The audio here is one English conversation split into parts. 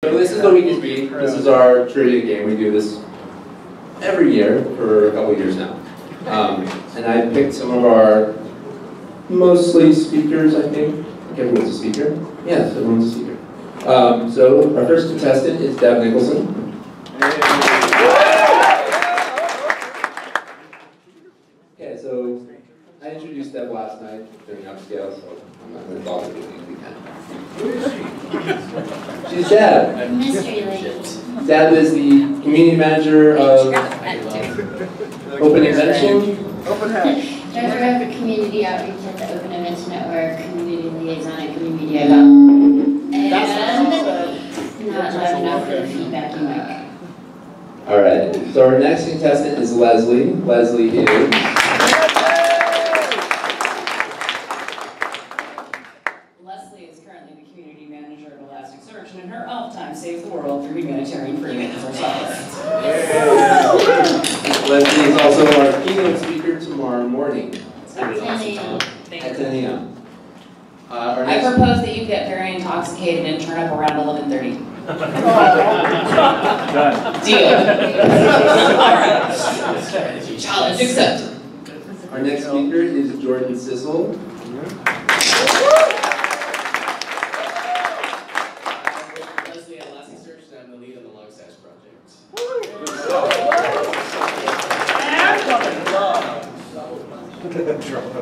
So this is the Weakest Geek. This is our trivia game. We do this every year for a couple of years now. And I picked some of our mostly speakers, I think. I think everyone's a speaker. Yes, everyone's a speaker. So our first contestant is Nicholson. Okay, so I introduced Deb last night during upscale, so I'm not going to bother doing anything again. She's Deb. Mystery lady. Deb is the community manager of Open Invention. Open House. Director of Community Outreach at the Open Events Network, Community Liaison at Community Media Hub. And not loud enough for the feedback you mic. Alright, so our next contestant is Leslie. Leslie is... Leslie is currently the community manager of Elasticsearch, and in her off time saves the world through humanitarian freedoms or software. Leslie is also our keynote speaker tomorrow morning. At 10 a.m. At 10 a.m. I propose that you get very intoxicated and turn up around 11:30. Deal. Alright. Challenge accepted. Our next speaker is Jordan Sissel. Leslie at Elasticsearch, and I'm the lead on the Logstash project.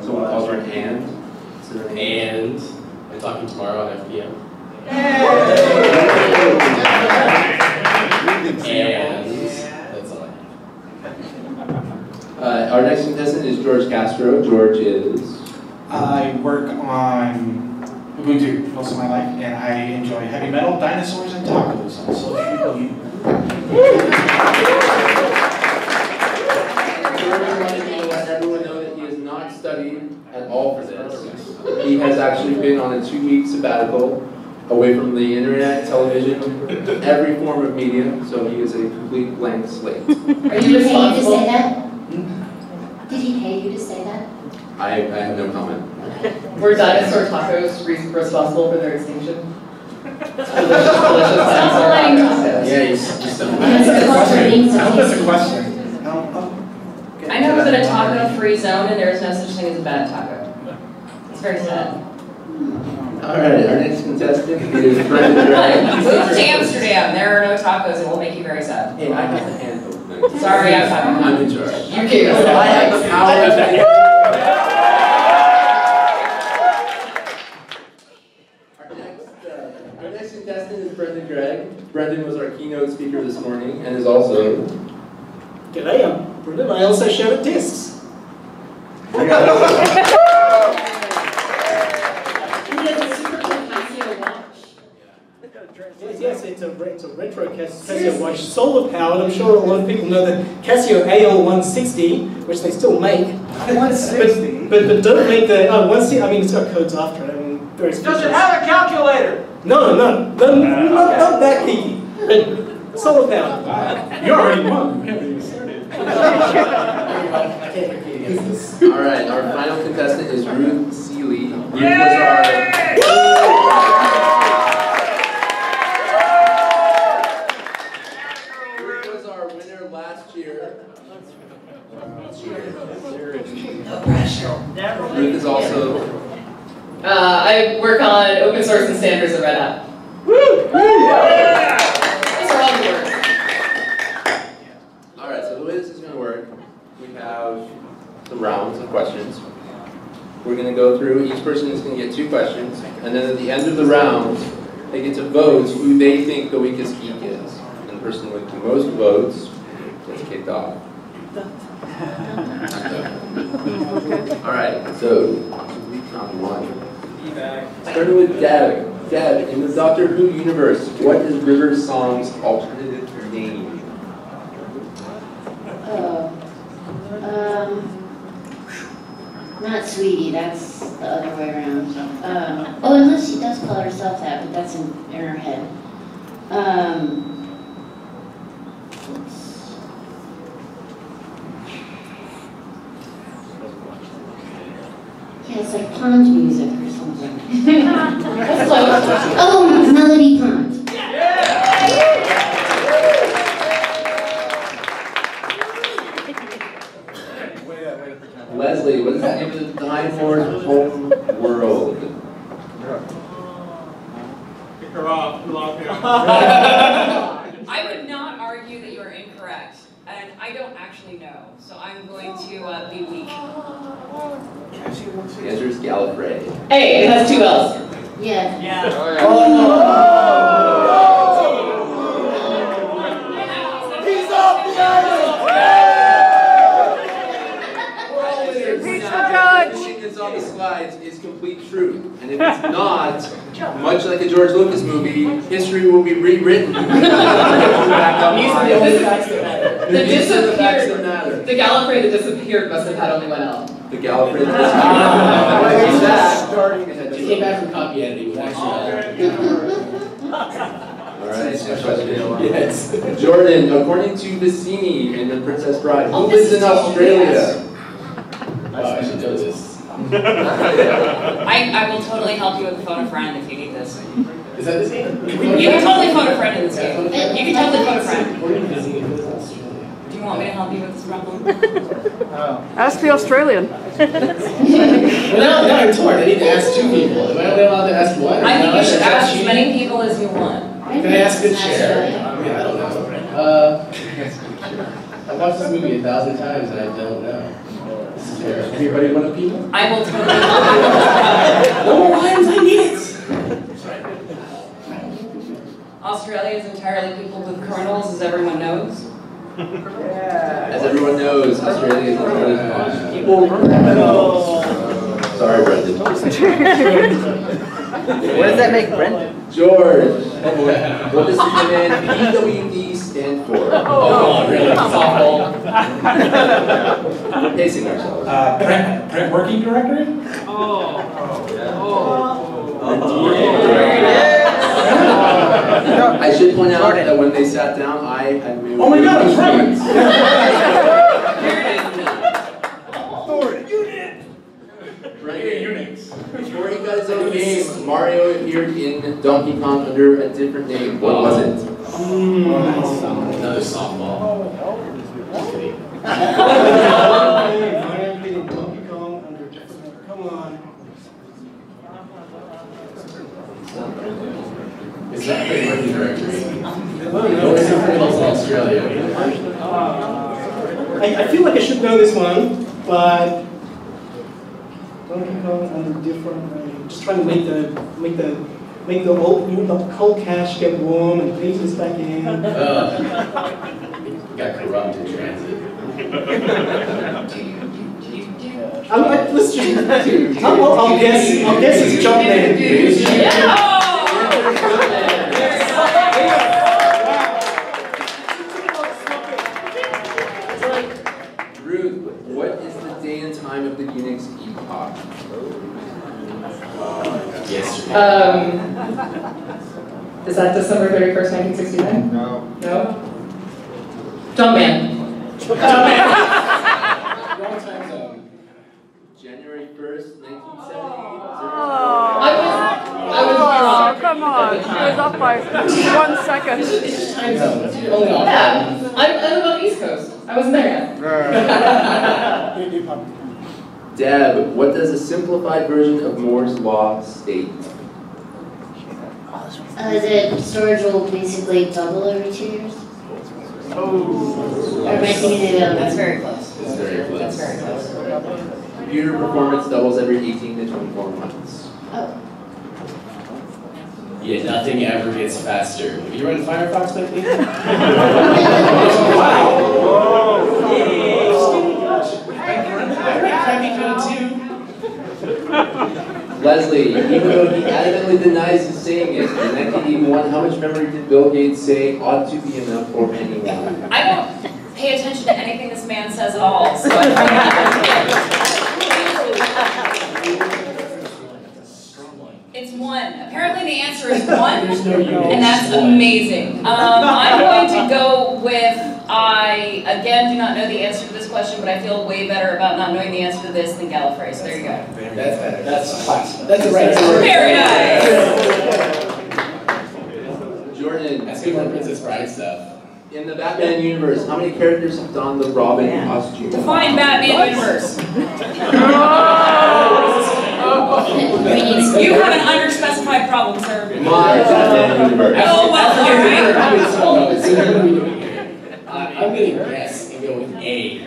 So we'll call her and. And I'm talking tomorrow on FPM. And that's all I have. Our next contestant is Castro. George is... I work on Ubuntu most of my life, and I enjoy heavy metal, dinosaurs, and tacos on social media. Let everyone know that he has not studied at all for this. He has actually been on a 2-week sabbatical away from the internet, television, every form of media, so he is a complete blank slate. Are Did you he pay you to responsible? say that? Did he pay you to say that? I have no comment. Were dinosaur tacos responsible for their extinction? Yeah, he's done That's the question. That's a question. I know it's in a taco-free zone, and there is no such thing as a bad taco. It's very sad. Alright, our next contestant is Brendan Gregg. Move to Amsterdam. There are no tacos, and it will make you very sad. Hey, I got the handbook. Sorry, I'm in charge. You can't. I have the power Our next contestant is Gregg. Brendan was our keynote speaker this morning and is also... G'day, I'm Brendan. I also showed at discs. Yes, it's a retro Casio watch, solar powered. I'm sure a lot of people know the Casio AL160, which they still make. 160? But don't make the 160. I mean, it's got codes after it. I mean, very special. Does it have a calculator? No, not that geeky. But solar powered. You already won. We haven't even started. Alright, our final contestant is Ruth Suele. Ruth was our winner last year. No pressure. Ruth is also... I work on open source and standards at Red Hat. Woo! These are all the words. Alright, so the way this is going to work, we have the rounds of questions. We're going to go through, each person is going to get 2 questions, and then at the end of the round, they get to vote who they think the weakest geek is. And the person with the most votes gets kicked off. Alright, so, round 1. Starting with Deb. Deb, in the Doctor Who universe, what is River Song's alternative name? Not Sweetie, that's the other way around. Unless she does call herself that, but that's in her head. Yeah, it's like pond music or something. That's close. Oh, Melody Pond. Yeah! I would not argue that you are incorrect, and I don't actually know, so I'm going to be weak. The answer is Gallifrey. Hey, it has 2 L's. Yeah. He's off the Impeach the judge! Everything that's on the slides is complete truth. And if it's not, much like a George Lucas movie, history will be rewritten. These are the facts that matter. These are the facts that matter. The Gallifrey that disappeared must have had only 1 L. The Gallifrey that They came back from copy editing. Alright, next question. Yes. Jordan, according to the scene in The Princess Bride, who lives in Australia? Oh, I should know this. I will totally help you with phone a friend if you need this. Is that this game? You can totally phone a friend in this game. You can totally phone a friend. Do you want me to help you with this problem? Ask the Australian. Well, now I'm torn. I need to ask 2 people. Am I only allowed to ask 1? I think you should ask as many people as you want. Can I ask the chair? I mean, I don't know. I've watched this movie 1,000 times and I don't know. Everybody want to people? I will totally help you with this problem. No more lines, I need it! Australia is entirely peopled with criminals, as everyone knows. As everyone knows, Australia is entirely people. Sorry, Brendan. What does that make Brendan? George, what does the command PWD stand for? Oh, really? Softball. We're pacing ourselves. Print working directory? I should point out that when they sat down, I had moved. Oh my God, I was right! Before he got his own game, Mario appeared in Donkey Kong under a different name. What was it? Another softball. Just kidding. Come on. Is that the working directory? No, it's in Australia. I feel like I should know this one, but Donkey Kong under different. Just trying to make the cold cash get warm and pieces back in. Got corrupt in transit. Let's just. I'll guess it's Jumpman. Yeah! Ruth, what is the day and time of the Unix epoch? Yesterday. Is that December 31st, 1969? No. No? Jumpman. Wrong time zone. January 1st, 1978. Oh, come on. She was off by 1 second. It's just time zone. That's your only option. Yeah. I'm on the East Coast. I wasn't there yet. Deb, what does a simplified version of Moore's Law state? The storage will basically double every 2 years. Or am I thinking of That's very close. It's very close. That's very close. Computer performance doubles every 18 to 24 months. Oh. Yeah, nothing ever gets faster. Have you run Firefox lately? Leslie, even though he adamantly denies he's saying it, in 1981, how much memory did Bill Gates say ought to be enough for anyone? I don't pay attention to anything this man says at all, so I It's 1. Apparently the answer is 1, and that's amazing. I'm going to go with, I, again, do not know the answer to this question, but I feel way better about not knowing the answer to this than Gallifrey, so there you go. That's better. That's classic. That's the right answer. Very nice! Jordan, That's good for Princess Bride stuff. in the Batman universe, how many characters have donned the Robin costume? Define Batman universe. You have an underspecified problem, sir. My universe. Oh, well, all right. I'm gonna guess and go with A.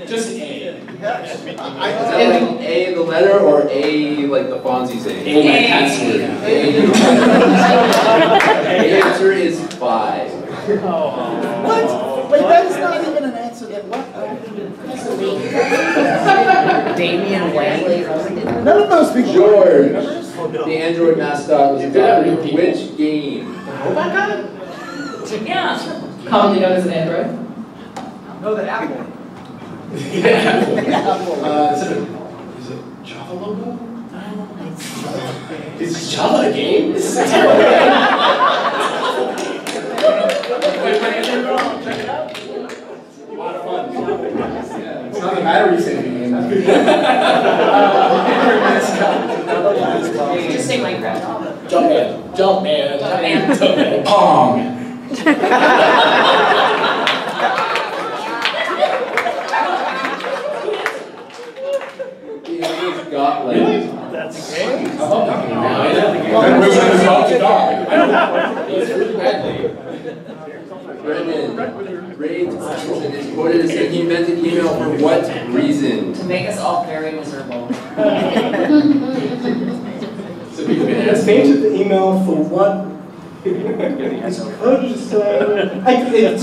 Just A. Is that like A the letter or A like the Fonzie saying? A like password. The answer is 5. What? Wait, that is not even an answer. What? Damien Langley. None of those people. George, the Android mascot, was adopted in which game? Yeah. Commonly known as an android. No, the Apple. Is it Java logo? Is Java a game? This is a terrible game. Check it out. A lot of fun. It's not the battery saving game. Just say Minecraft. Jumpman. Jumpman. Jumpman. Pong. Scotland. That's Brendan, Ray Nicholson is quoted as saying he invented email for what reason? To make us all very miserable. So people can ask. Invented the email for what? It's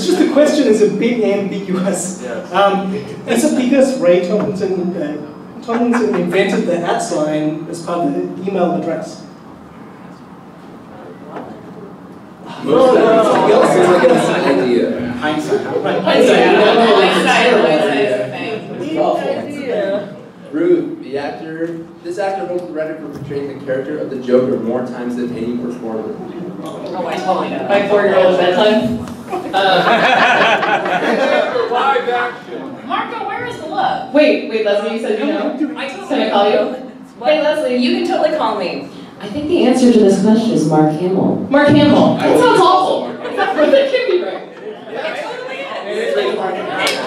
just the question is a bit ambiguous. Is it because Ray Tomlinson invented the @ sign as part of the email address? Most of something else is like an idea. Hindsight. Ruth, this actor holds the record for portraying the character of the Joker more times than any performer. Oh, I totally know. My 4-year-old bedtime. live action. Marco, where is the love? Wait, Leslie, you said you know? I totally Can I call you? What? Hey, Leslie. You can totally call me. I think the answer to this question is Mark Hamill. Mark Hamill. That sounds awful. That can't be right. It totally is. Thank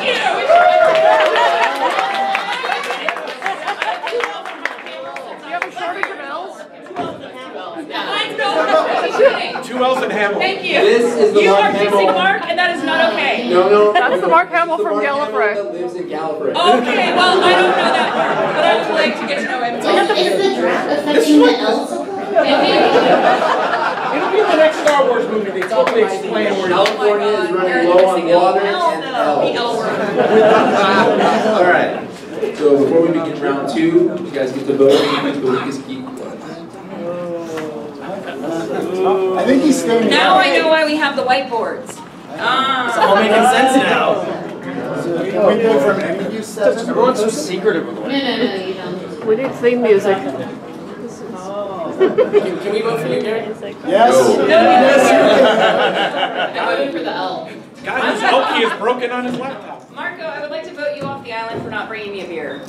you. Do you have a shortage of L's? Two L's and Hamill. Thank you. This is the You Mark are kissing Hamill. Mark, and that is not okay. No. That's the Mark Hamill It's the from Mark Hamill Gallifrey. that lives in Gallifrey. Okay, well, I don't know that part, but I would like to get to know him. Is the draft affecting the L's? It'll be in the next Star Wars movie. They totally explain where California is running low on water and The L L. word. All right. So before we begin round 2, you guys get to vote who the weakest geek was. I think he's still. Now I know why we have the whiteboards. It's all making sense now. We go from MU7. Everyone's so secretive with No, you don't. We need theme music. Can we vote for you, Gary? Yes. I voted for the L. Guy whose L key is broken on his laptop. Marco, I would like to vote you off the island for not bringing me a beer.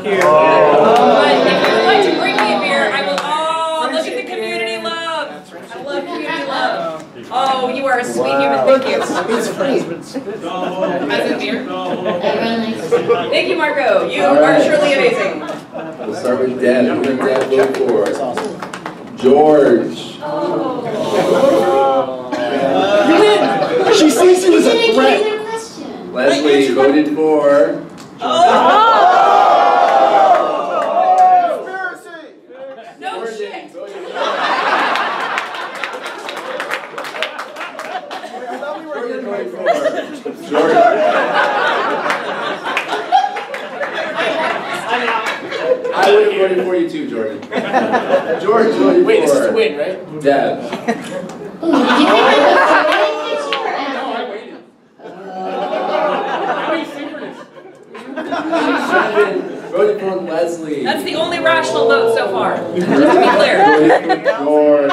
Here. But if you would like to bring me a beer, I will. Oh, look at the community love. I love community love. Oh, you are a sweet human. Thank you. It's free. As in beer? Everyone likes to Thank you, Marco. You All are right. truly amazing. We'll start with Deb. Who did Deb vote for? George. You win. She sees you as a threat. Leslie voted for. No shit. Jordan. I would have voted for you too, Jordan. George voted Wait, this is for to win, right? Deb. Ooh, did you pick up a picture or after? Voted for Leslie. That's the only rational vote so far. Just to be clear. Voted for George.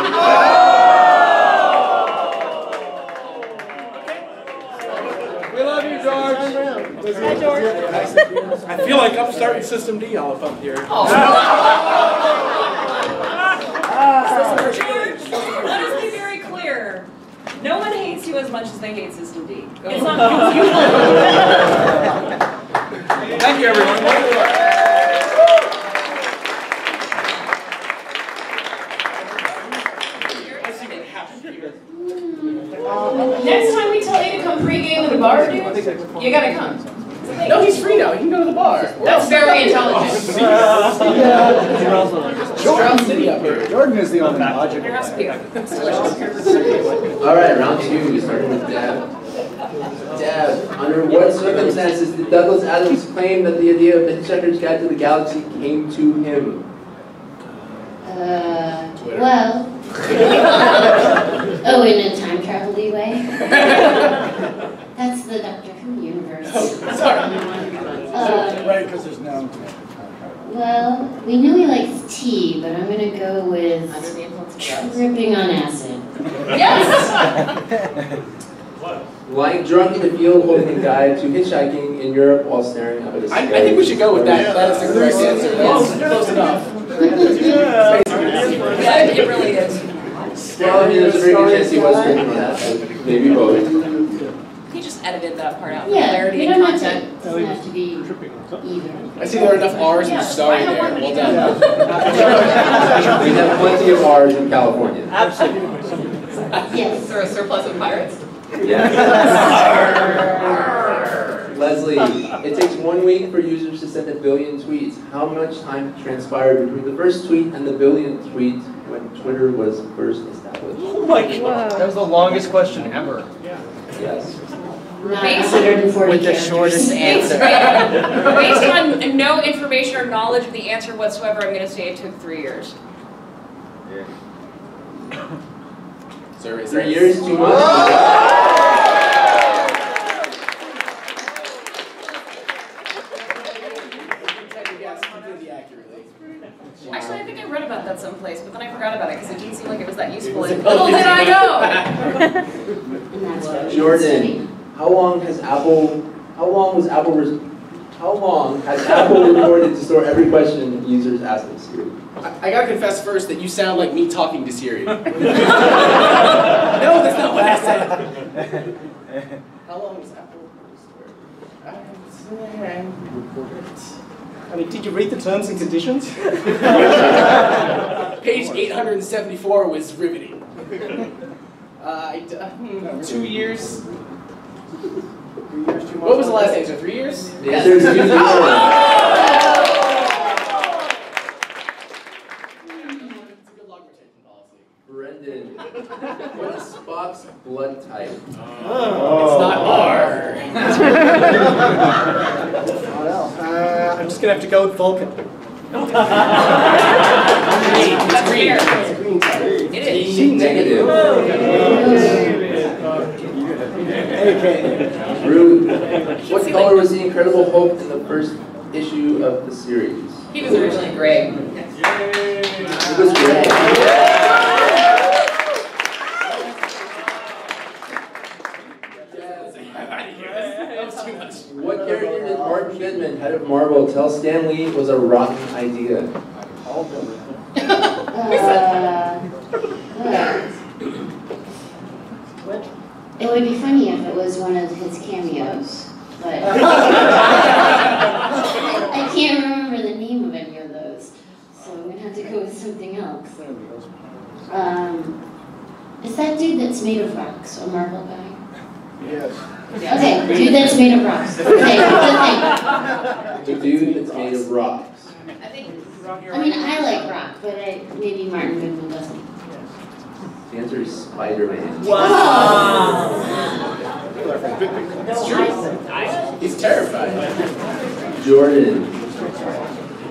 We love you, George. Hi, George. I feel like I'm starting System D all up here. George, let us be very clear. No one hates you as much as they hate System D. It's not because you bar, dude? You gotta come. No, he's free now. He can go to the bar. That's very intelligent. Strong City up here. Jordan is the only logical There has to be. All right, round two, starting with Deb. Deb, under what circumstances did Douglas Adams claim that the idea of the Hitchhiker's Guide to the Galaxy came to him? Well. Oh, in a time travel-y way? That's the Doctor Who universe. Right, because there's no... Well, we know he likes tea, but I'm gonna go with tripping on acid. Yes! Lying drunk in the field holding a guide to hitchhiking in Europe while staring up at a sky. I think we should go with that. That is the correct answer. That's close enough. Yeah, it really is. Well, I mean, there's a very good chance he was drinking on acid. Maybe both. He just edited that part out for Yeah, clarity we and don't have content. to, doesn't have to be either. I see there are enough R's and sorry there. Well done. We have plenty of R's in California. Absolutely. Yes. Is there a surplus of pirates? Yeah. Leslie, it takes 1 week for users to send 1 billion tweets. How much time transpired between the first tweet and the 1 billionth tweet when Twitter was first established? Oh my God. That was the longest question ever. Yes. Not 140 With the characters. shortest answer. Based on no information or knowledge of the answer whatsoever, I'm going to say it took 3 years. Survey 3 years, 2 months. Actually, I think I read about that someplace, but then I forgot about it because it didn't seem like it was that useful. And little did I know! And that's what we Jordan, how long has Apple reported to store every question users ask of Siri? I gotta confess first that you sound like me talking to Siri. No, that's not what I said. How long is Apple I mean, did you read the terms and conditions? Page 874 was riveting. 2 years. What was the last answer? 3 years? The answer is 2 years. Brendan, what is Spock's blood type? It's not R. I'm just gonna have to go with Vulcan. That's weird. It is. Negative. Okay. Ruth, what color was the Incredible Hulk in the first issue of the series? He was originally Gregg. It was Gregg. What character did Martin Goodman, head of Marvel, tell Stan Lee was a rotten idea? It would be funny if it was one of his cameos, but I can't remember the name of any of those, so I'm gonna have to go with something else. Is that dude that's made of rocks a Marvel guy? Yes. Okay, dude that's made of rocks. Okay, The dude that's made of rocks. I think. I mean, I like rock, but maybe Martin Goodman doesn't. The answer is Spider-Man. Wow! It's true. He's terrified. Jordan.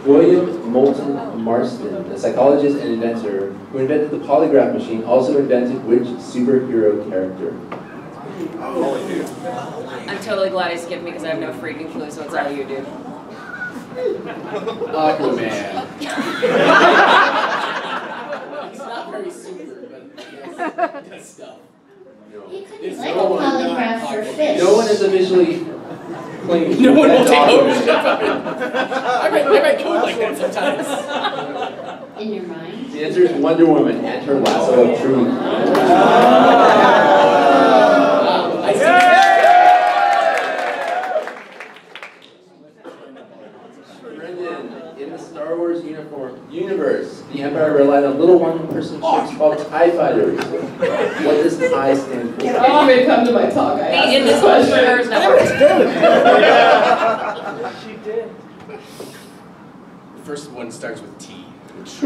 William Moulton Marston, a psychologist and inventor who invented the polygraph machine, also invented which superhero character? I'm totally glad he skipped me because I have no freaking clue, so it's all you, dude. Aquaman. He's not very super, but he does stuff. He could be like a polygraph for fish. No one has officially claimed. No one will take that ownership of it. I write code like that sometimes. In your mind? The answer is Wonder Woman and her lasso of truth. I see. Brendan, in the Star Wars universe, universe, the Empire relied on little one-person ships called TIE fighters. What does TIE stand for? You may come to my talk. I The asked In this This question. Entrepreneurs Network. She did. The first one starts with T. It's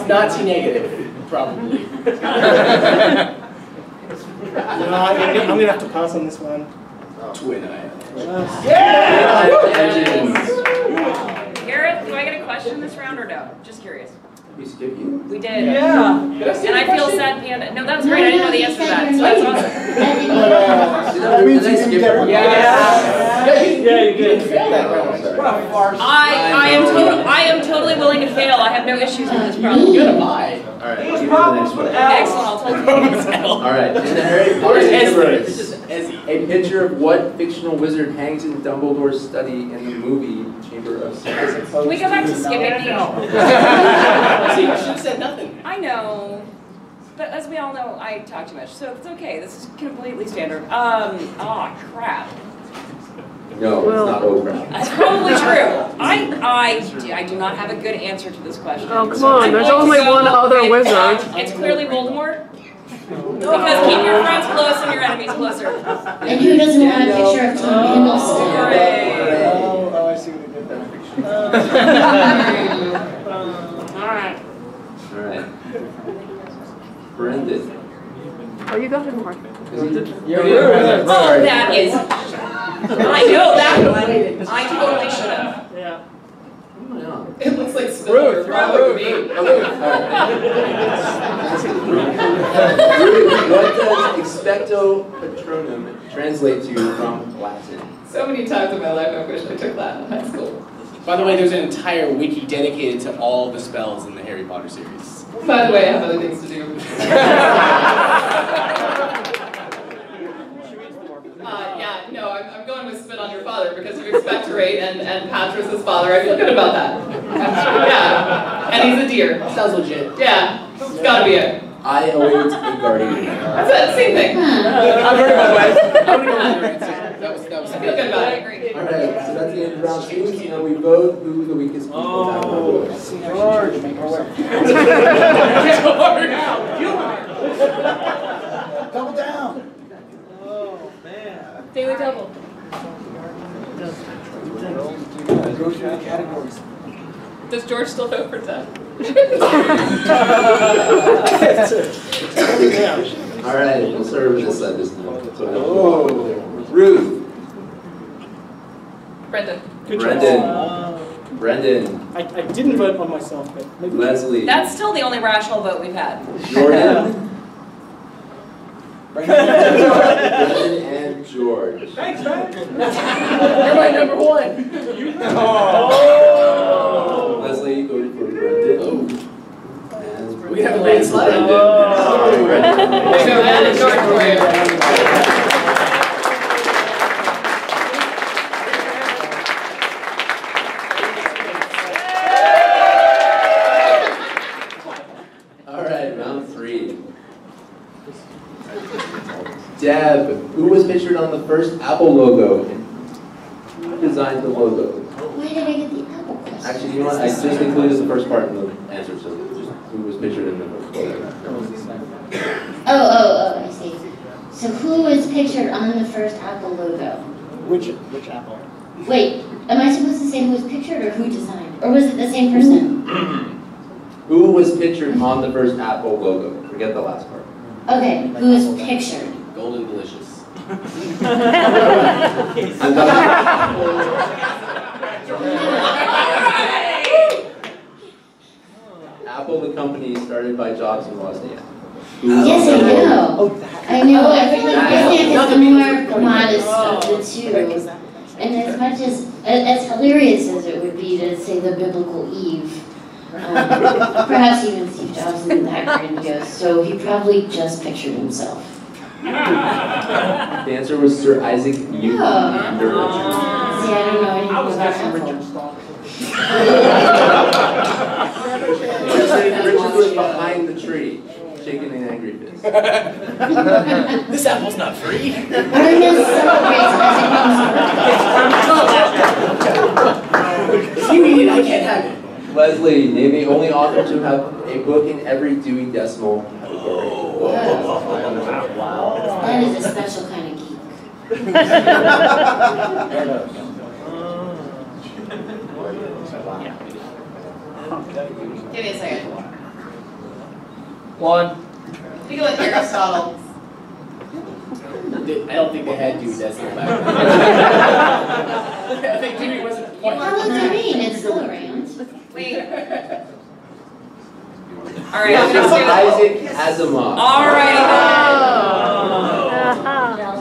not T negative, probably. I'm gonna have to pass on this one. Twin ion. Yeah! Engines. Garrett, do I get a question this round or no? Just curious. We skip you? We did. Yeah. And I feel sad, Panda. No, that was great. I didn't know the answer to that. So that's awesome. That means you skip it. Yeah, you did. Fail that round. I am totally willing to fail. I have no issues with this problem. Good am I? Alright, give me the next one. Excellent. I'll tell you. Alright, in the Harry Potter universe, This is Ezzy. a picture of what fictional wizard hangs in Dumbledore's study in the movie Chamber of Secrets? Can we go back to skipping these? See, you should have said nothing. I know. But as we all know, I talk too much. So it's okay. This is completely standard. Oh, crap. No, it's not Oprah. That's probably true. I do not have a good answer to this question. Oh, come So on, I'm there's going to only go one other with, wizard. It's clearly Voldemort. Because keep your friends close and your enemies closer. And who doesn't want a picture of Tom Hiddleston? Oh, I see what you did there. Alright. Alright. Brendan. Oh, you got it, Mark. Oh, that is. I know that one. I totally should have. Yeah. It looks like Ruth, Ruth. What does expecto patronum translate to from Latin? So many times in my life I wish I took that in high school. By the way, there's an entire wiki dedicated to all the spells in the Harry Potter series. By the way, I have other things to do. Yeah, no, I'm going with spit on your father because you expectorate and Patras' father. I feel good about that. Yeah, and he's a deer. Sounds legit. Yeah, it's gotta be it. I await a guardian. That's it, same thing. I've heard about that. I'm gonna go with your answer. That was I feel good about it. Alright, so that's the end of round 2. So now we vote who the weakest people have. George. Double down. Oh, man. Daily double. Go through the categories. Does George still vote for 10? Alright, we'll start with this side this time. Oh. Ruth. Brendan. Good Brendan. choice. Brendan. I didn't vote on myself, but maybe. Leslie. That's still the only rational vote we've had. Jordan. Brendan and George. Thanks, man. You're my number one. Oh. Leslie, go for Brendan. Oh. And We have a landslide. There you go, man. It's George for you. Alright, round 3. Deb, who was pictured on the first Apple logo? Who designed the logo? Where did I get the apple question? Actually, you know what? I just included the first part in the answer, so just who was pictured in the first logo. Oh, I see. So who was pictured on the first Apple logo? Which apple? Wait, am I supposed to say who was pictured or who designed? Or was it the same person? Who was pictured on the first Apple logo? Forget the last part. Okay, who was pictured? Golden delicious. I'm done. Apple, the company started by Jobs and Wozniak. Yes, I know. I know. I feel like Wozniak is the more modest of the two. And as much as hilarious as it would be to say the biblical Eve, perhaps even Steve Jobs isn't that grandiose, so he probably just pictured himself. The answer was Sir Isaac Newton. Oh. See, I don't know anything about Apple. Richard was behind the tree, shaking an angry fist. This apple's not free. Ernest celebrates Isaac Newton's birthday. See me it, I can't have it. Leslie, name the only author to have a book in every Dewey Decimal category. That is a special kind of geek. Give me a second. One. We go with Aristotle. I don't think they had Dewey Decimal back then. I think Dewey wasn't quite. How long do you mean? It's still around. Wait. All right, I'm gonna say Isaac Asimov. All right.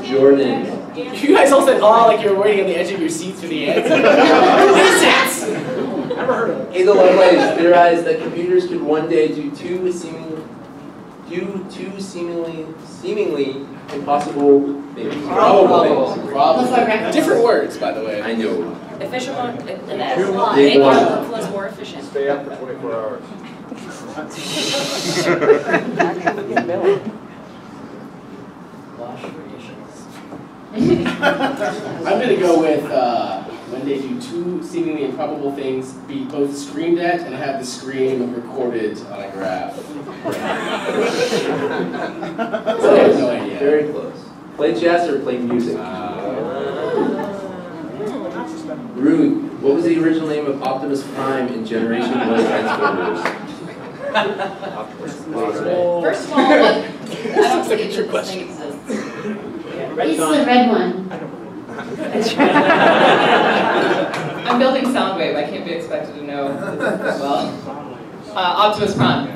Jordan. You guys all said, oh, like you were waiting on the edge of your seats for the answer. Who is it? Never heard of it. Ada Lovelace theorized that computers could one day do two seemingly impossible things. Probable things. Probable. Different words, by the way. I know. Efficient one. Big one. Was more efficient. Stay up for 24 hours. I'm gonna go with when they do two seemingly improbable things, be both screamed at and have the scream recorded on a graph. I have no idea. Very close. Play chess or play music? Ruth, what was the original name of Optimus Prime in Generation 1 Transformers? First of all, I don't think this thing exists. It's the red one. I'm building Soundwave. I can't be expected to know well. Optimus Prime.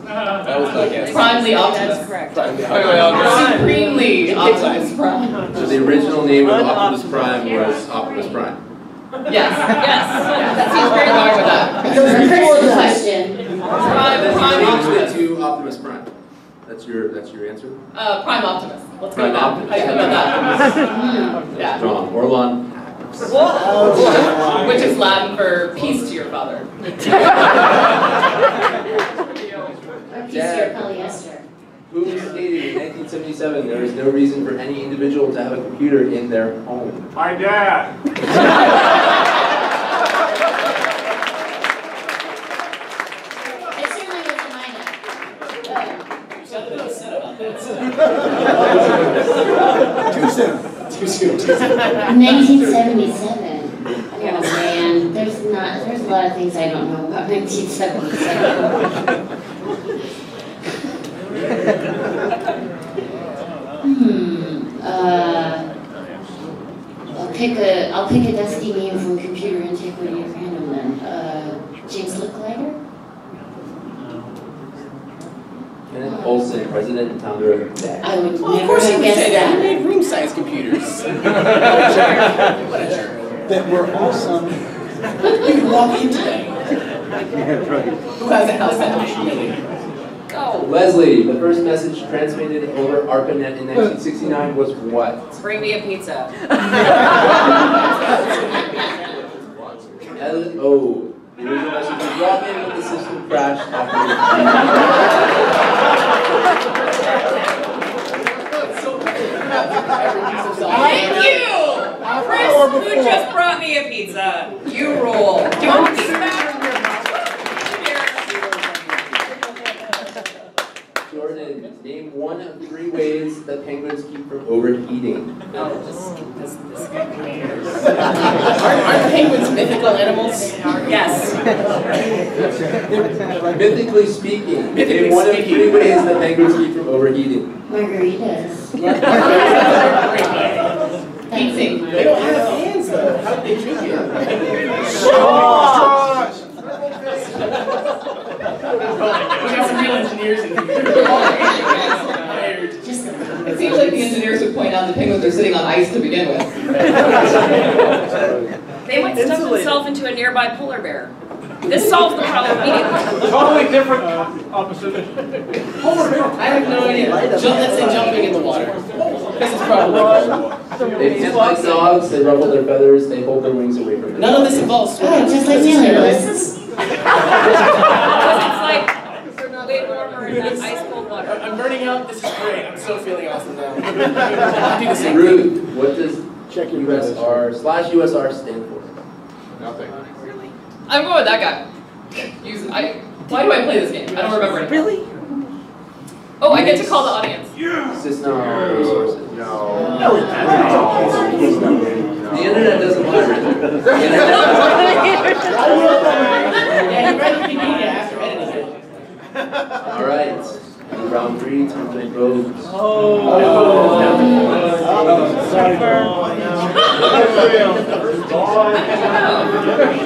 That was my guess. Primely Optimus. That's correct. Supremely Optimus Prime. So the original name of Optimus Prime was Optimus Prime. Yes. That seems very long with that. First question. Prime Changed it Optimus. to Optimus Prime. That's your answer? Prime Optimus. Let's go Prime with that. Optimus. How do you feel about that? Yeah. Strong. Orlon. Which is Latin for peace to your father. Or piece your polyester. Who stated in 1977 there is no reason for any individual to have a computer in their home? My dad. It certainly wasn't mine. Too soon. 1977. Oh man, there's a lot of things I don't know about 1977. I'll pick a dusty name from Computer Antiquity at random then. James Licklider? Kenneth Olson, president and founder of DEC. I would Well, of never course he have would guessed say that. He that. made room-size computers. What a jerk. That were awesome. You can walk into them. Who has a house that much really? Go. Leslie, the first message transmitted over ARPANET in 1969 was what? Bring me a pizza. LO. The original message was drop in when the system crashed after Thank you! Chris, who just brought me a pizza. You rule. Do you want pizza back? Jordan, name one of 3 ways that penguins keep from overheating. Oh, this guy. Aren't penguins mythical animals? Yes. Mythically speaking, Mythically name one of speaking. 3 ways that penguins keep from overheating. Margaritas. Eating. They don't have hands though. How do they drink it? We got some real engineers in here. It seems like the engineers would point out the penguins are sitting on ice to begin with. They might stuff themselves into a nearby polar bear. This solves the problem immediately. Totally different opposite. I have no idea. Let's say jumping in the water. This is probably cool. They tip like dogs, they ruffle their feathers, they hold their wings away from them. None of this involves swimming. Oh, just like mailing lists. It's like way warmer in that ice cold water. I'm burning out. This is great. I'm so feeling awesome now. I'll do the same thing. Ruth, what does USR/USR stand for? Nothing. I'm going with that guy. Why do I play this game? I don't remember it. Really? Oh, I get to call the audience. System resources. No. No. The internet doesn't lie. All right. Round 3, time to vote.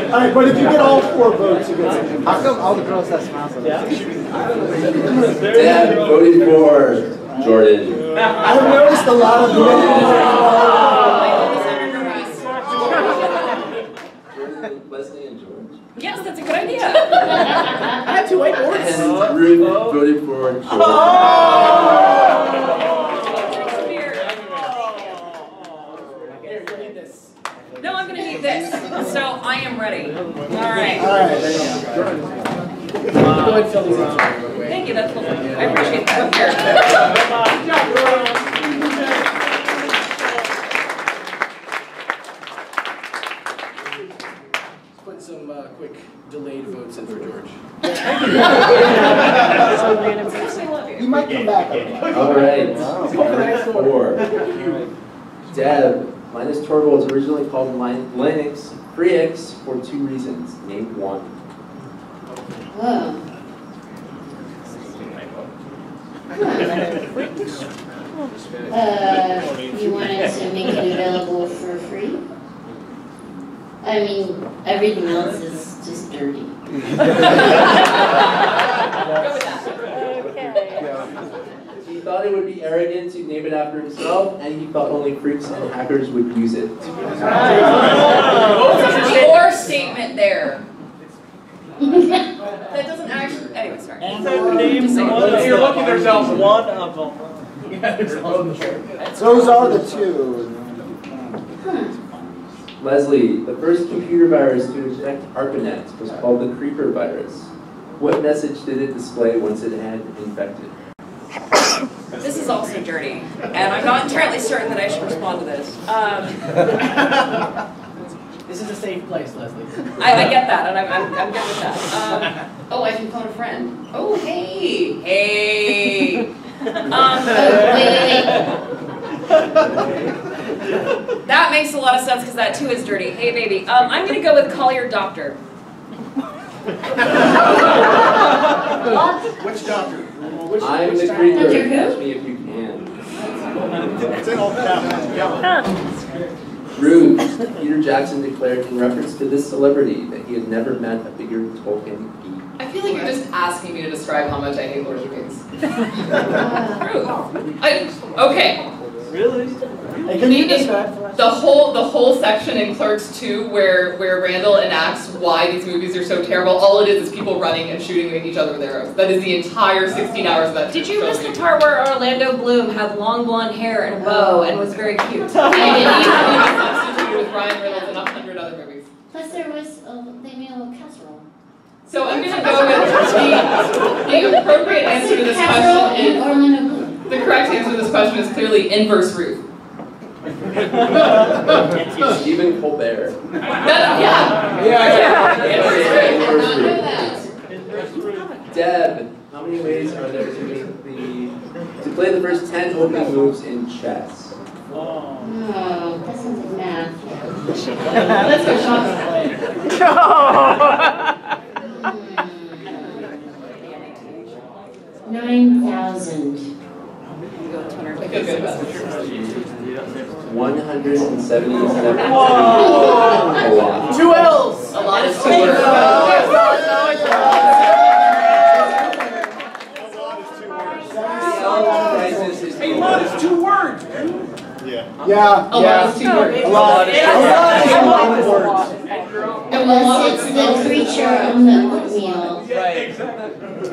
Alright, but if you get all 4 votes, you get something. How come all the girls have smiles on their face? Dad voted for Jordan. I've noticed a lot of Leslie and George. Yes, that's a good idea. I have 2 whiteboards. And Ruth voted for Jordan. No, I'm gonna need this. So I am ready. All right. Alright, there you go. Go ahead and fill these out. Thank you. That's lovely. I appreciate that. Put some quick delayed votes in for George. You might come back. All right. Round 4. Deb, Linus Torvalds was originally called Linux Freex for 2 reasons. Name 1. Whoa. You wanted to make it available for free? I mean, everything else is just dirty. He thought it would be arrogant to name it after himself, and he thought only freaks and hackers would use it. Your statement there. That doesn't actually. Anyway, sorry. You're lucky there's only one of them. Those are the 2. Leslie, the first computer virus to infect ARPANET was called the Creeper virus. What message did it display once it had infected? This is also dirty, and I'm not entirely certain that I should respond to this. This is a safe place, Leslie. I get that, and I'm good with that. Oh, I can phone a friend. Oh, hey, hey. Wait. That makes a lot of sense because that too is dirty. Hey, baby. I'm gonna go with call your doctor. Which doctor? I'm the creeper. Ask me if you can. It's in all caps. Ruth, Peter Jackson declared in reference to this celebrity that he had never met a bigger Tolkien geek. I feel like you're just asking me to describe how much I hate Lord of the Rings. Okay. Really? Hey, can you describe The whole section in Clerks 2 where Randall enacts why these movies are so terrible, all it is people running and shooting at each other with arrows. That is the entire 16 hours of that. Did you miss the part where Orlando Bloom had long blonde hair and a bow and was very cute? I didn't even substitute with Ryan Reynolds and 100 other movies. Plus there was, they made a little casserole. So I'm going to go with the appropriate answer to this question is, the correct answer to this question is clearly inverse Ruth. Stephen Colbert. Inverse Ruth. Deb, how many ways are there to play the first 10 opening moves in chess? Oh, that sounds like math. Let's go shopping. 9,000. 177. Whoa! 2 L's! A lot is too much. A lot is 2 words. Yeah. A lot is 2 words. A lot is 2 words. Unless it's the creature on the oatmeal.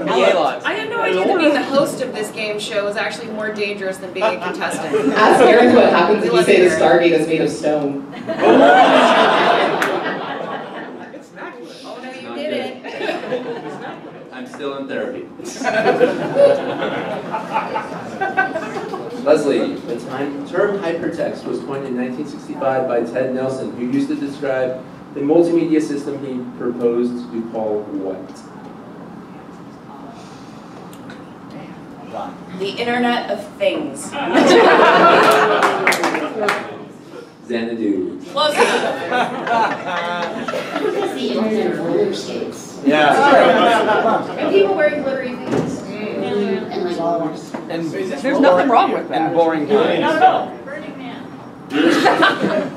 I had no idea that being the host of this game show was actually more dangerous than being a contestant. Ask Eric what happens if you say the Stargate is made of stone. Oh no, you did it. I'm still in therapy. Leslie, the term hypertext was coined in 1965 by Ted Nelson, who used to describe The multimedia system he proposed to be called what? The Internet of Things. Xanadu. Close enough. It's the internet of roller skates. Yeah. And people wearing glittery things. And like bars. And there's nothing wrong with that. And boring times. Not at all. Burning Man.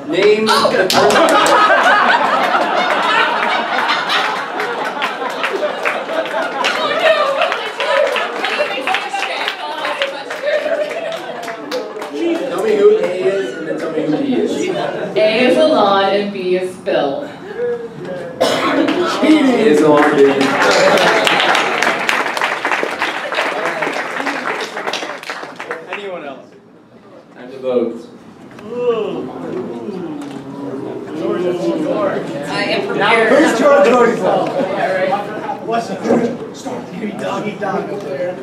Name the Tell me who A is, and then tell me who B is. A is Alon and B is Bill. A is Alon, B is Anyone else? Time to vote. I am prepared. Who's George voting for? What's it? Start to give doggy dog up there.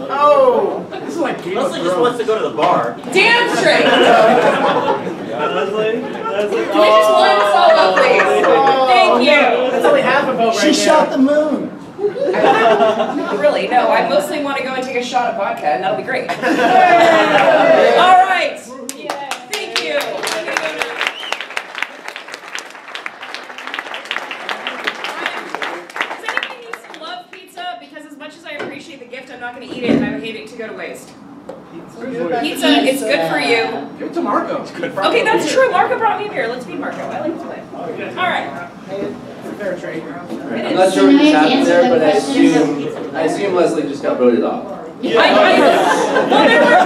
Oh! This is like Game of Leslie just wants to go to the bar. Damn straight! Leslie? Can we just line this all up, please? Thank you! That's only half a vote right She there. shot the moon. Not really, no. I mostly want to go and take a shot of vodka, and that'll be great. All right! Thank you! Does anybody need some love pizza? Because as much as I appreciate the gift, I'm not going to eat it, and I would hate it to go to waste. Pizza, it's good for you. Give it to Marco. Okay, that's true. Marco brought me a beer. Let's be Marco. I like to play. All right. It's a fair trade. I'm not sure what just happened there, but I assume Leslie just got voted off. Well, there were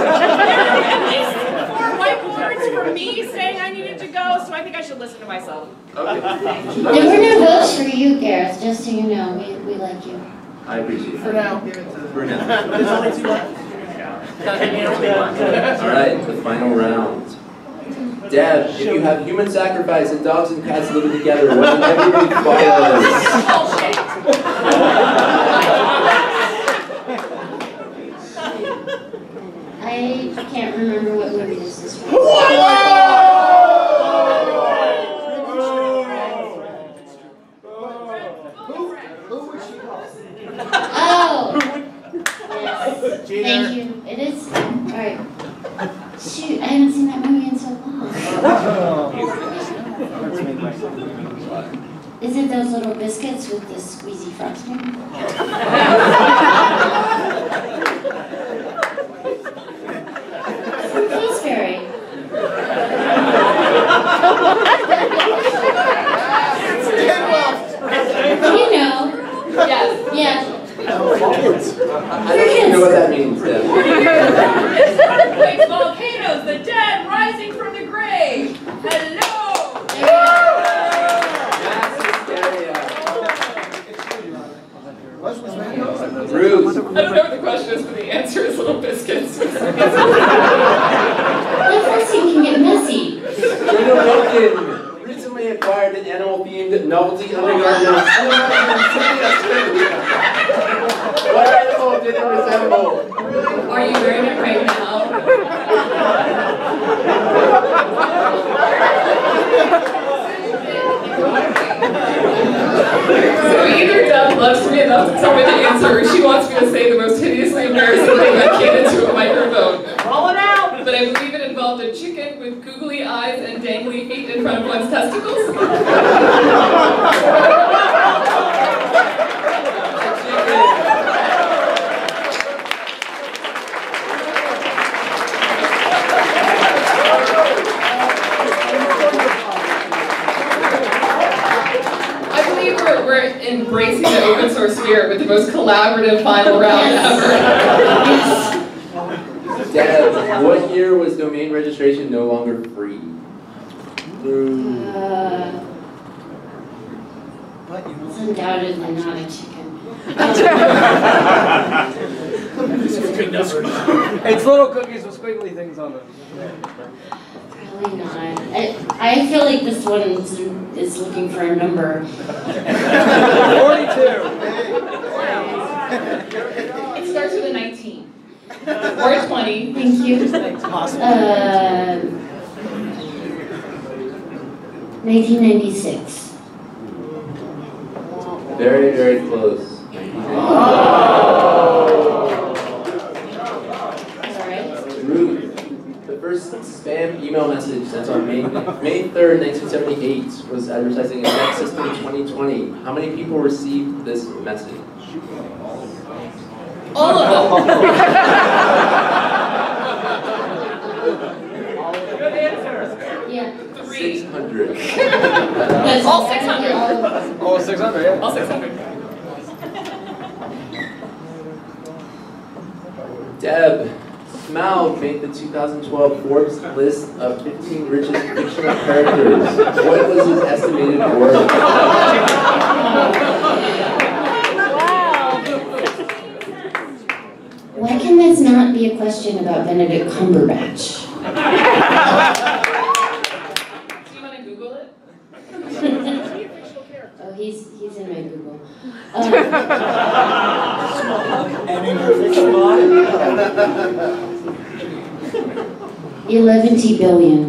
at least 4 whiteboards for me saying I needed to go, so I think I should listen to myself. Okay. There were no votes for you, Gareth, just so you know. We like you. I appreciate it. For now. For now. There's only 2 left. Alright, the final round. Deb, if you have human sacrifice and dogs and cats living together, what inevitably follows? I can't remember what movie this is from. Oh! Yes. Thank you. It is. Alright. Shoot, I haven't seen that movie in so long. Is it those little biscuits with the squeezy frosting? Gooseberry. You know. Yes. Yeah. I don't even know what that means, Deb. Earthquakes, volcanoes, the dead rising from the grave. Hello. Ruth. I don't know what the question is, but the answer is little biscuits. That frosting can get messy. General Milken recently acquired an animal-themed novelty undergarment. What animal did it resemble? Are you wearing it right now? So either Deb loves me enough to tell me the answer, or she wants me to say the most hideously embarrassing thing I can into a microphone. Roll it out. But I believe it involved a chicken with googly eyes and dangly feet in front of one's testicles. We're embracing the open source spirit with the most collaborative final round ever. Deb, what year was domain registration no longer free? It's undoubtedly not a chicken. It's little cookies with squiggly things on them. Probably not. I feel like this one is looking for a number. 42. It starts with a 19. Or a 20. Thank you. 1996. Very, very close. Ruth, the first spam email message sent on May 3rd, 1978 was advertising a Mac system in 2020. How many people received this message? All of them. Good answer. Yeah. 600. All 600. Oh, 600, yeah. All 600. Deb, Smaug made the 2012 Forbes list of 15 richest fictional characters. What was his estimated worth? Why can this not be a question about Benedict Cumberbatch? Do you want to Google it? Oh, he's in my Google. And in her fiction body? 11 billion.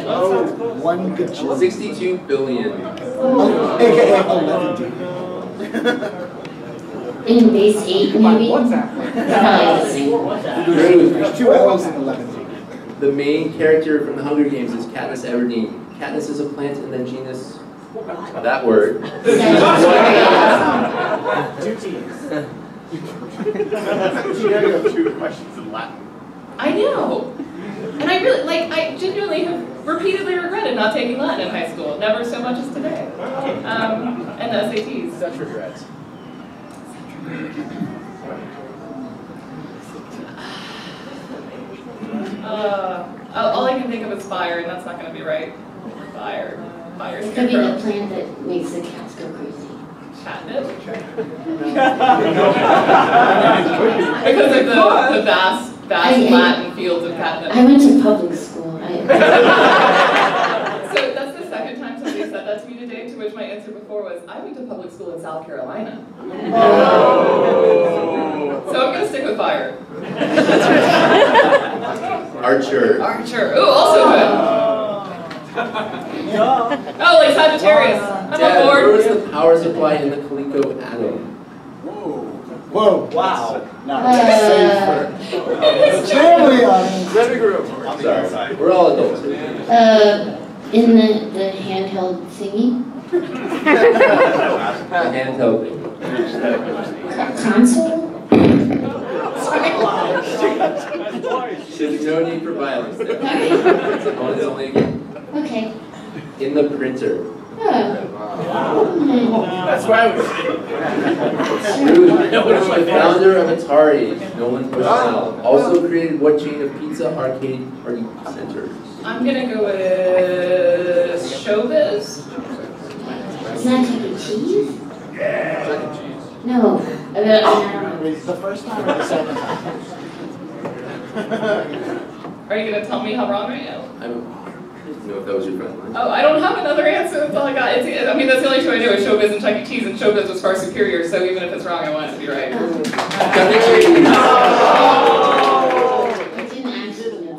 Oh, one good job. 62 billion. AKA 11. In base 8, maybe? What's that? There's 2 L's in 11. The main character from the Hunger Games is Katniss Everdeen. Katniss is a plant in the genus, that word. She had to go 2 questions in Latin. I know. And I genuinely have repeatedly regretted not taking Latin in high school. Never so much as today. And the SATs. Such regrets. All I can think of is fire, and that's not going to be right. Fire. Fire It could be the scarecrow. plant that makes the cats go crazy. Catnip. Because of the vast Latin fields of catnip. I went to public school. So that's the second time somebody said that to me today, to which my answer before was, I went to public school in South Carolina. So I'm going to stick with fire. Archer. Archer. Ooh, also good. Oh, like Sagittarius. I'm on Deb, board. where was the power supply in the Coleco atom? Whoa, wow. Now, I'm sorry. We're all adults. In the handheld thingy? The handheld thing. Console? There's no need for violence there. It's only a game. Okay. In the printer. That's why I was Ruth, the founder of Atari, Nolan Bushnell, also created what chain of pizza arcade party centers? I'm going to go with Showbiz. It's not Chuck E. Cheese? No. I don't know. The first time or the second time? Are you going to tell me how wrong I am? I don't know if that was your friend line. Oh, I don't have another answer. That's all I got. I mean, that's the only two I know is Showbiz and Chuck E. Cheese, and Showbiz was far superior, so even if it's wrong, I want it to be right. I didn't actually know.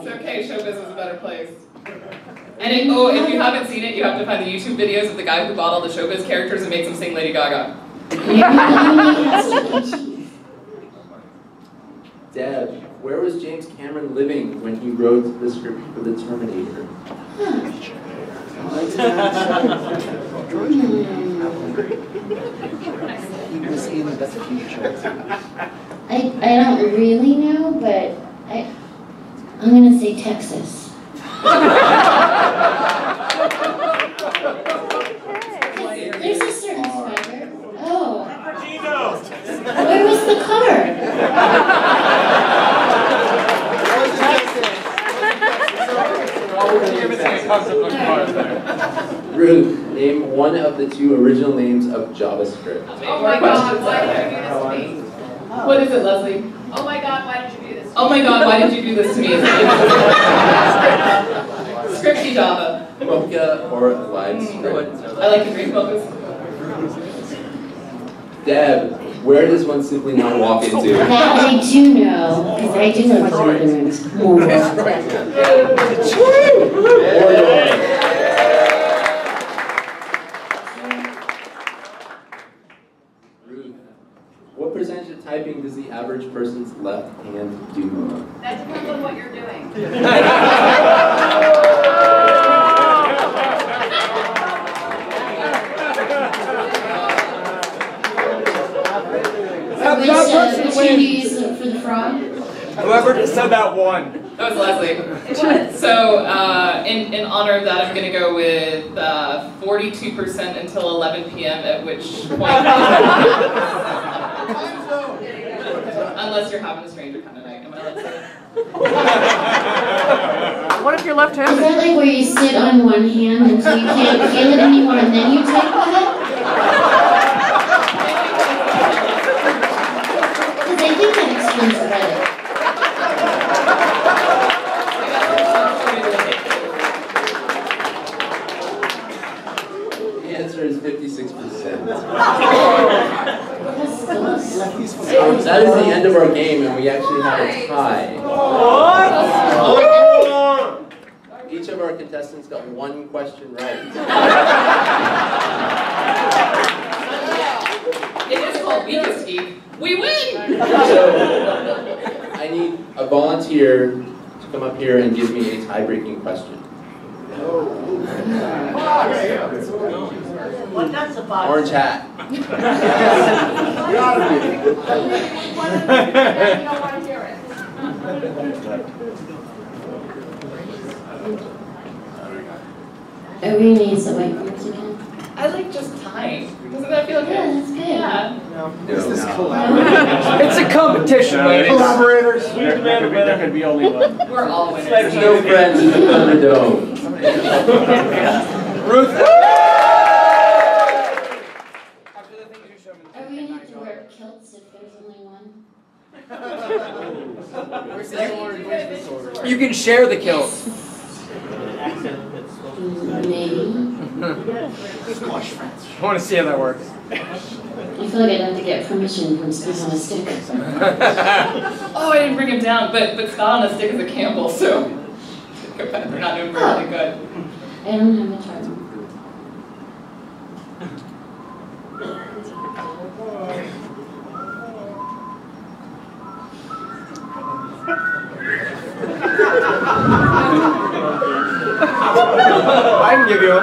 It's okay, Showbiz is a better place. And if you haven't seen it, you have to find the YouTube videos of the guy who bought all the Showbiz characters and makes them sing Lady Gaga. Deb, where was James Cameron living when he wrote the script for The Terminator? He was in the future. I don't really know, but I'm gonna say Texas. There's a certain swagger. Oh. Where was the card? Ruth, name one of the 2 original names of JavaScript. Oh my God, why did you do this to me? What is it, Leslie? Oh my God, why did you do this? Oh my God, why did you do this to me? Scripty Java. Mocha or LiveScript? I like to drink mochas. Deb, where does one simply not walk into? That I do know, because I do know Slytherins more. typing does the average person's left hand do? That depends on what you're doing. Which hand do you use for the frog? Whoever just said that won. That was Leslie. So, in honor of that, I'm going to go with 42% until 11 p.m., at which point... Unless you're having a stranger kind of night. Am I allowed to say that? What if you're left-handed? Is that like where you sit on one hand until you can't feel it anymore and then you type that? Because I think that explains Reddit. The answer is 56%. That is the end of our game, and we actually have a tie. Each of our contestants got one question right. It is called Weakest Geek. We win! So, I need a volunteer to come up here and give me a tie-breaking question. Orange hat. Are we gonna use the whiteboards again? I like just time. Doesn't that feel good? Yeah, that's good. Yeah. Is this collaborative? It's a competition, ladies. Collaborators. There could be only one. We're all winners. There's no friends in the Thunderdome. Ruth. Are we gonna have to wear kilts if there's only one? You can share the kilt. Maybe. I want to see how that works. I feel like I'd have to get permission from Scott on a Stick. Oh, I didn't bring him down, but Scott on a Stick is a Campbell, so we're not doing really good. I don't have a charger. I can give you one.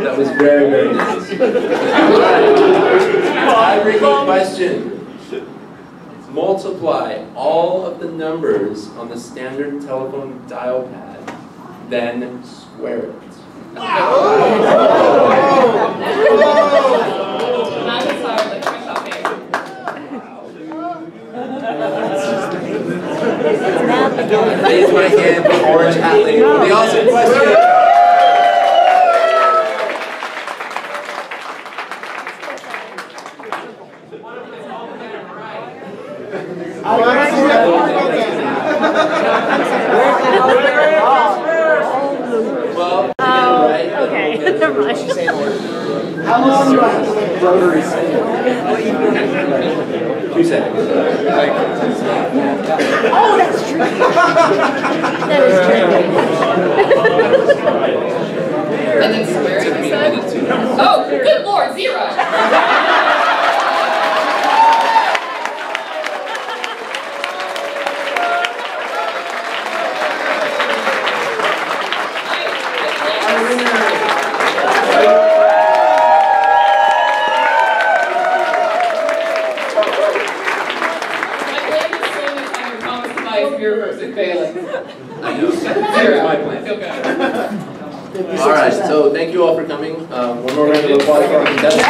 That was very, very nice. Tie-breaking question. Multiply all of the numbers on the standard telephone dial pad, then square it. Raise my hand for Orange Hat Lady for the awesome question. Well, okay, never mind. How long do I have to make rotary spin? 2 seconds. Oh, that's true. That is true. And then swearing, you said? Oh, good lord, 0! All right, so thank you all for coming. One more round of applause for our contestants.